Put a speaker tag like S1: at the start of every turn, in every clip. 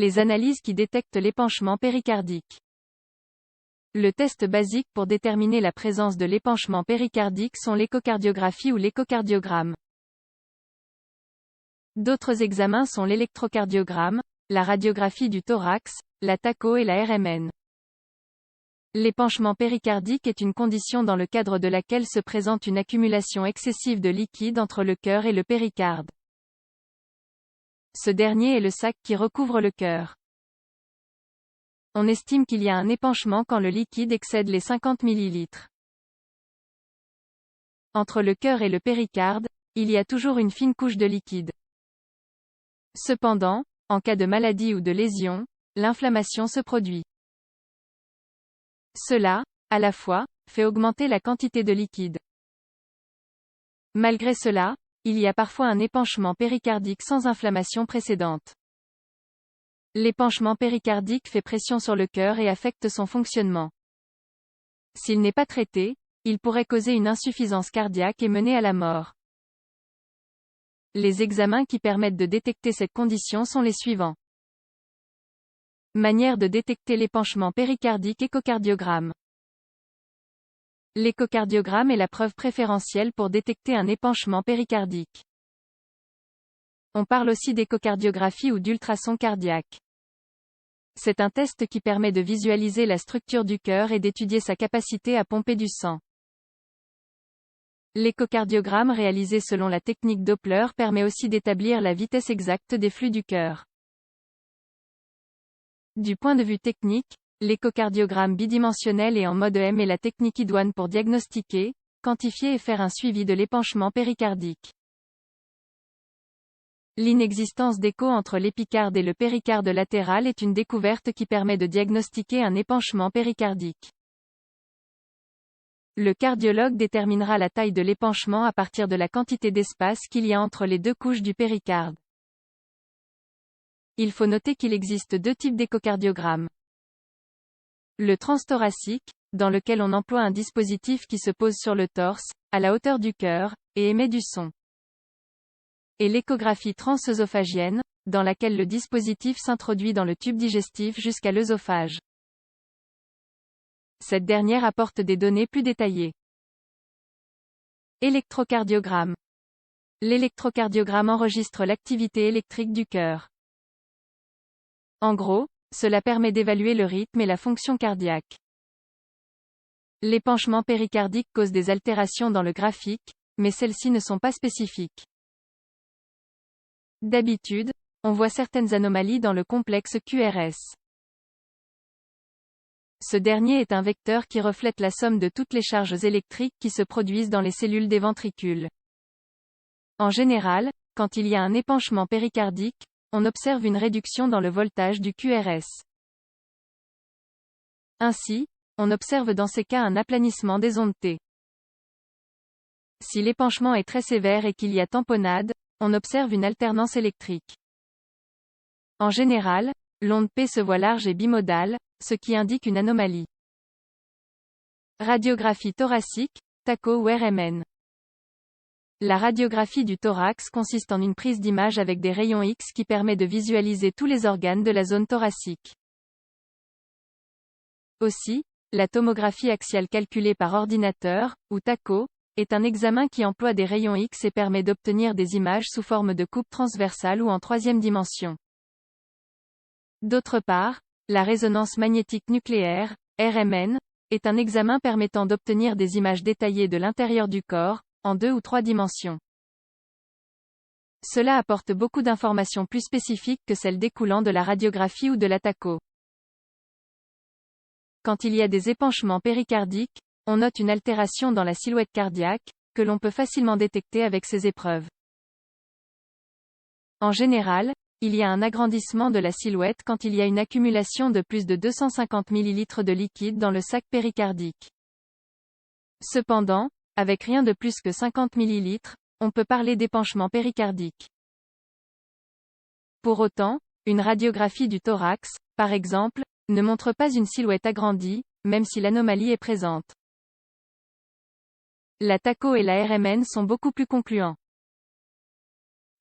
S1: Les analyses qui détectent l'épanchement péricardique. Le test basique pour déterminer la présence de l'épanchement péricardique sont l'échocardiographie ou l'échocardiogramme. D'autres examens sont l'électrocardiogramme, la radiographie du thorax, la TACO et la RMN. L'épanchement péricardique est une condition dans le cadre de laquelle se présente une accumulation excessive de liquide entre le cœur et le péricarde. Ce dernier est le sac qui recouvre le cœur. On estime qu'il y a un épanchement quand le liquide excède les 50 ml. Entre le cœur et le péricarde, il y a toujours une fine couche de liquide. Cependant, en cas de maladie ou de lésion, l'inflammation se produit. Cela, à la fois, fait augmenter la quantité de liquide. Malgré cela, il y a parfois un épanchement péricardique sans inflammation précédente. L'épanchement péricardique fait pression sur le cœur et affecte son fonctionnement. S'il n'est pas traité, il pourrait causer une insuffisance cardiaque et mener à la mort. Les examens qui permettent de détecter cette condition sont les suivants. Manière de détecter l'épanchement péricardique. Échocardiogramme. L'échocardiogramme est la preuve préférentielle pour détecter un épanchement péricardique. On parle aussi d'échocardiographie ou d'ultrason cardiaque. C'est un test qui permet de visualiser la structure du cœur et d'étudier sa capacité à pomper du sang. L'échocardiogramme réalisé selon la technique Doppler permet aussi d'établir la vitesse exacte des flux du cœur. Du point de vue technique, l'échocardiogramme bidimensionnel et en mode EM est la technique idoine pour diagnostiquer, quantifier et faire un suivi de l'épanchement péricardique. L'inexistence d'écho entre l'épicarde et le péricarde latéral est une découverte qui permet de diagnostiquer un épanchement péricardique. Le cardiologue déterminera la taille de l'épanchement à partir de la quantité d'espace qu'il y a entre les deux couches du péricarde. Il faut noter qu'il existe deux types d'échocardiogramme. Le transthoracique, dans lequel on emploie un dispositif qui se pose sur le torse, à la hauteur du cœur, et émet du son. Et l'échographie transœsophagienne, dans laquelle le dispositif s'introduit dans le tube digestif jusqu'à l'œsophage. Cette dernière apporte des données plus détaillées. Électrocardiogramme. L'électrocardiogramme enregistre l'activité électrique du cœur. En gros, cela permet d'évaluer le rythme et la fonction cardiaque. L'épanchement péricardique cause des altérations dans le graphique, mais celles-ci ne sont pas spécifiques. D'habitude, on voit certaines anomalies dans le complexe QRS. Ce dernier est un vecteur qui reflète la somme de toutes les charges électriques qui se produisent dans les cellules des ventricules. En général, quand il y a un épanchement péricardique, on observe une réduction dans le voltage du QRS. Ainsi, on observe dans ces cas un aplanissement des ondes T. Si l'épanchement est très sévère et qu'il y a tamponnade, on observe une alternance électrique. En général, l'onde P se voit large et bimodale, ce qui indique une anomalie. Radiographie thoracique, TACO ou RMN. La radiographie du thorax consiste en une prise d'image avec des rayons X qui permet de visualiser tous les organes de la zone thoracique. Aussi, la tomographie axiale calculée par ordinateur, ou TACO, est un examen qui emploie des rayons X et permet d'obtenir des images sous forme de coupe transversale ou en troisième dimension. D'autre part, la résonance magnétique nucléaire, RMN, est un examen permettant d'obtenir des images détaillées de l'intérieur du corps, en 2 ou 3 dimensions. Cela apporte beaucoup d'informations plus spécifiques que celles découlant de la radiographie ou de la TACO. Quand il y a des épanchements péricardiques, on note une altération dans la silhouette cardiaque, que l'on peut facilement détecter avec ces épreuves. En général, il y a un agrandissement de la silhouette quand il y a une accumulation de plus de 250 ml de liquide dans le sac péricardique. Cependant, avec rien de plus que 50 ml, on peut parler d'épanchement péricardique. Pour autant, une radiographie du thorax, par exemple, ne montre pas une silhouette agrandie, même si l'anomalie est présente. La TACO et la RMN sont beaucoup plus concluants.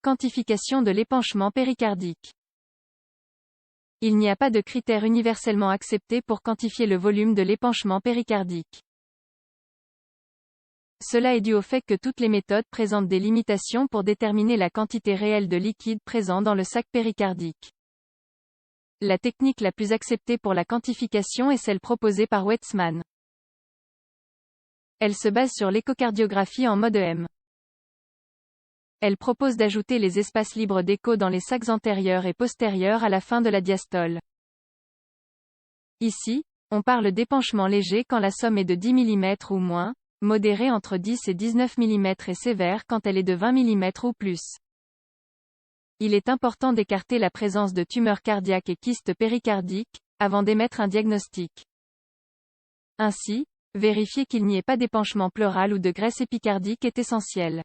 S1: Quantification de l'épanchement péricardique. Il n'y a pas de critère universellement accepté pour quantifier le volume de l'épanchement péricardique. Cela est dû au fait que toutes les méthodes présentent des limitations pour déterminer la quantité réelle de liquide présent dans le sac péricardique. La technique la plus acceptée pour la quantification est celle proposée par Wetzmann. Elle se base sur l'échocardiographie en mode EM. Elle propose d'ajouter les espaces libres d'écho dans les sacs antérieurs et postérieurs à la fin de la diastole. Ici, on parle d'épanchement léger quand la somme est de 10 mm ou moins, modéré entre 10 et 19 mm et sévère quand elle est de 20 mm ou plus. Il est important d'écarter la présence de tumeurs cardiaques et kystes péricardiques, avant d'émettre un diagnostic. Ainsi, vérifier qu'il n'y ait pas d'épanchement pleural ou de graisse épicardique est essentiel.